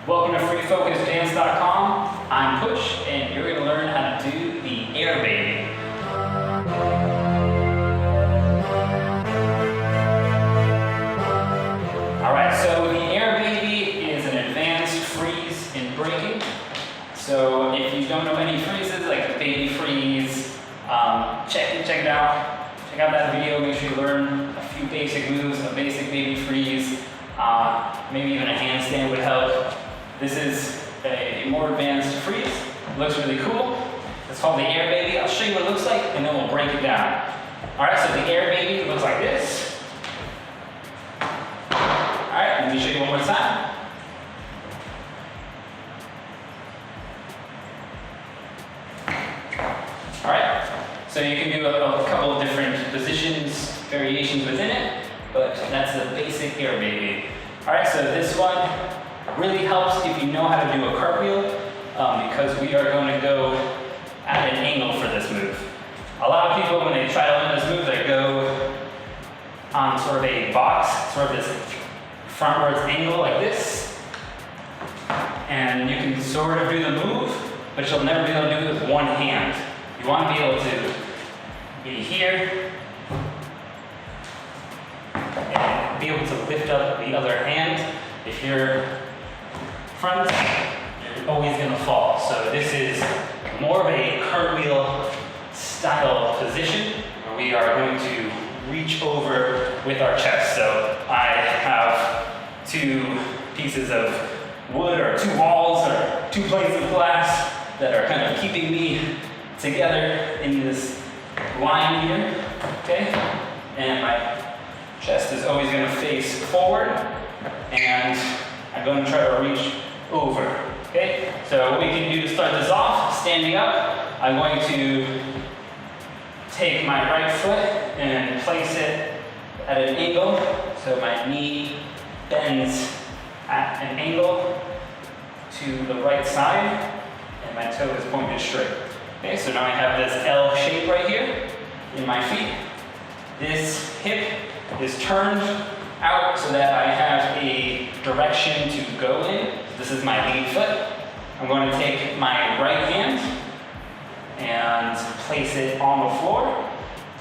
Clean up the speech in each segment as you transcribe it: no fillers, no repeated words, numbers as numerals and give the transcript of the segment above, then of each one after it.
Welcome to FreeFocusDance.com. I'm Push, and you're going to learn how to do the AirBaby. Alright, so the AirBaby is an advanced freeze in breaking. So if you don't know any freezes, like the baby freeze, check it out. Check out that video, make sure you learn a few basic moves, a basic baby freeze, maybe even a handstand would help. This is a more advanced freeze. It looks really cool. It's called the AirBaby. I'll show you what it looks like and then we'll break it down. Alright, so the AirBaby looks like this. Alright, let me show you one more time. Alright, so you can do a couple of different positions, variations within it, but that's the basic AirBaby. Alright, so this one really helps if you know how to do a cartwheel, because we are going to go at an angle for this move. A lot of people, when they try to learn this move, they go on sort of a box, sort of this frontwards angle like this, and you can sort of do the move, but you'll never be able to do it with one hand. You want to be able to be here and be able to lift up the other hand. If you're front, you're always going to fall. So this is more of a cartwheel style position where we are going to reach over with our chest. So I have two pieces of wood or two walls or two plates of glass that are kind of keeping me together in this line here, okay? And my chest is always going to face forward, and I'm going to try to reach over, okay? So what we can do to start this off, standing up, I'm going to take my right foot and place it at an angle, so my knee bends at an angle to the right side, and my toe is pointed straight. Okay, so now I have this L shape right here in my feet. This hip is turned out so that I have a direction to go in. This is my lead foot. I'm going to take my right hand and place it on the floor.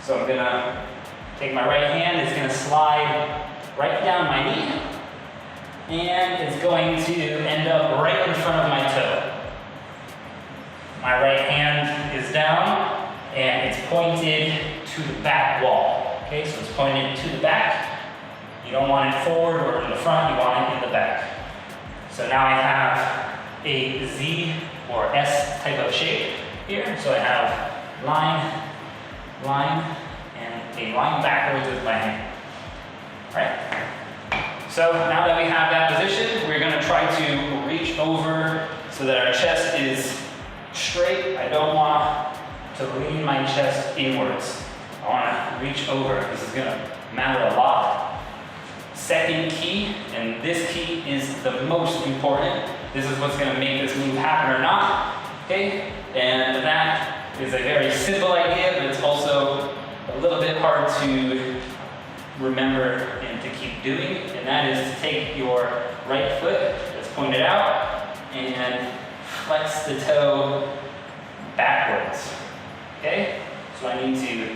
So I'm going to take my right hand, it's going to slide right down my knee, and it's going to end up right in front of my toe. My right hand is down and it's pointed to the back wall. Okay, so it's pointed to the back. You don't want it forward or in the front, you want it in the back. So now I have a Z or S type of shape here. So I have line, line, and a line backwards with my hand. All right. So now that we have that position, we're going to try to reach over so that our chest is straight. I don't want to lean my chest inwards. I want to reach over. This is going to matter a lot. Second key, and this key is the most important. This is what's going to make this move happen or not. Okay? And that is a very simple idea, but it's also a little bit hard to remember and to keep doing. And that is to take your right foot that's pointed out and flex the toe backwards. Okay? So I need to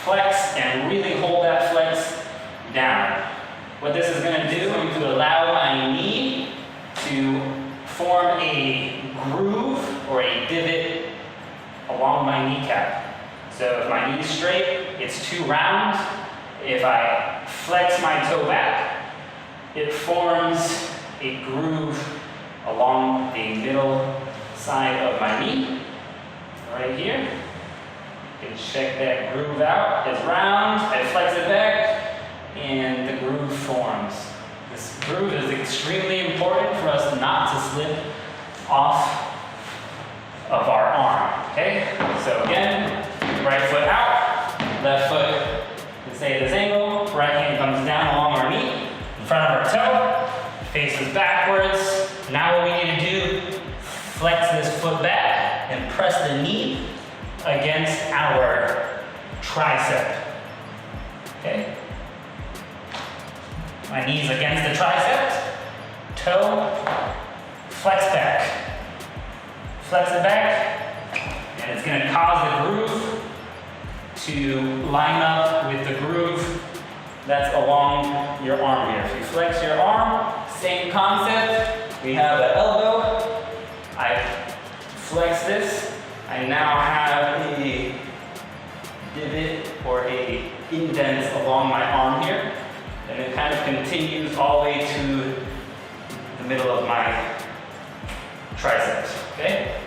flex and really hold that flex down. What this is going to do, I'm going to allow my knee to form a groove or a divot along my kneecap. So if my knee's straight, it's too round. If I flex my toe back, it forms a groove along the middle side of my knee, right here. You can check that groove out. It's round, I flex it back, and the groove forms. This groove is extremely important for us not to slip off of our arm, okay? So again, right foot out, left foot can stay at this angle, right hand comes down along our knee, in front of our toe, faces backwards. Now what we need to do, flex this foot back and press the knee against our tricep, okay? My knee's against the tricep, toe, flex back. Flex it back, and it's gonna cause the groove to line up with the groove that's along your arm here. If you flex your arm, same concept. We have the elbow. I flex this. I now have a divot or a indent along my arm here, and it kind of continues all the way to the middle of my triceps, okay?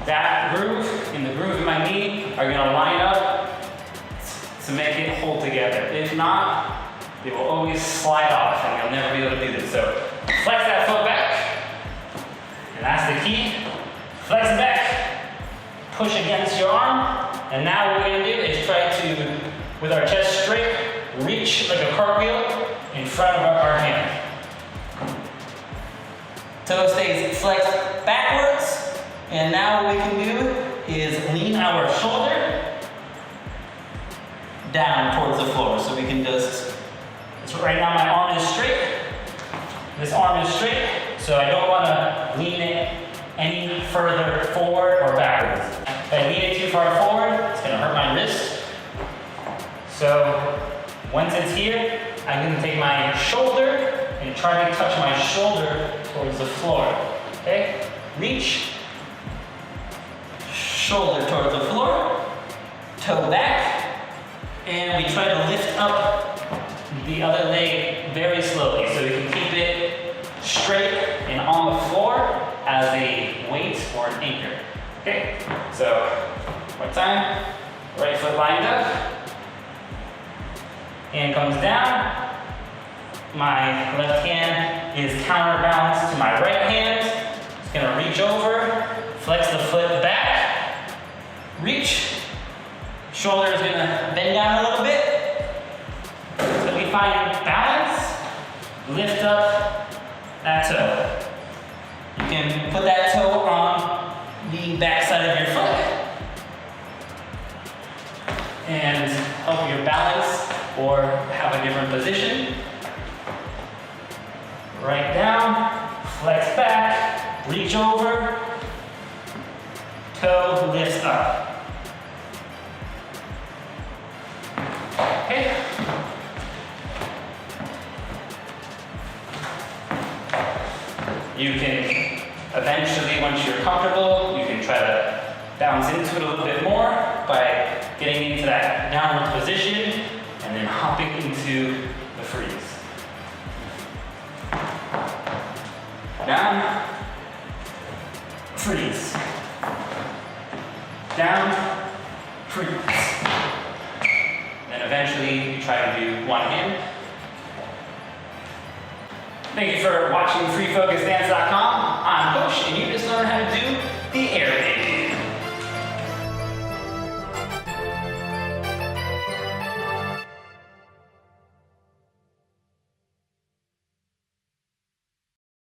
That groove and the groove in my knee are gonna line up to make it hold together. If not, they will always slide off and you'll never be able to do this. So flex that foot back, and that's the key. Flex it back, push against your arm, and now what we're gonna do is try to, with our chest straight, reach like a cartwheel in front of our hand. Toe stays flexed backwards, and now what we can do is lean our shoulder down towards the floor. So we can just, so right now my arm is straight, this arm is straight, so I don't want to lean it any further forward or backwards. If I lean it too far forward, it's going to hurt my wrist. So once it's here, I'm going to take my shoulder and try to touch my shoulder towards the floor. Okay? Reach, shoulder towards the floor, toe back, and we try to lift up the other leg very slowly so we can keep it straight and on the floor as a weight or an anchor. Okay? So, one time, right foot lined up, hand comes down. My left hand is counterbalanced to my right hand. It's gonna reach over, flex the foot back, reach. Shoulder is gonna bend down a little bit. So we find balance, lift up that toe. You can put that toe on the back side of your foot and help your balance or have a different position. Right down, flex back, reach over, toe lifts up. Okay. You can eventually, once you're comfortable, you can try to bounce into it a little bit more by getting into that downward position and then hopping into the freeze. Down, freeze. Down, freeze. Then eventually you try to do one hand. Thank you for watching freefocusdance.com. I'm Coach, and you just learned how to do the AirBaby.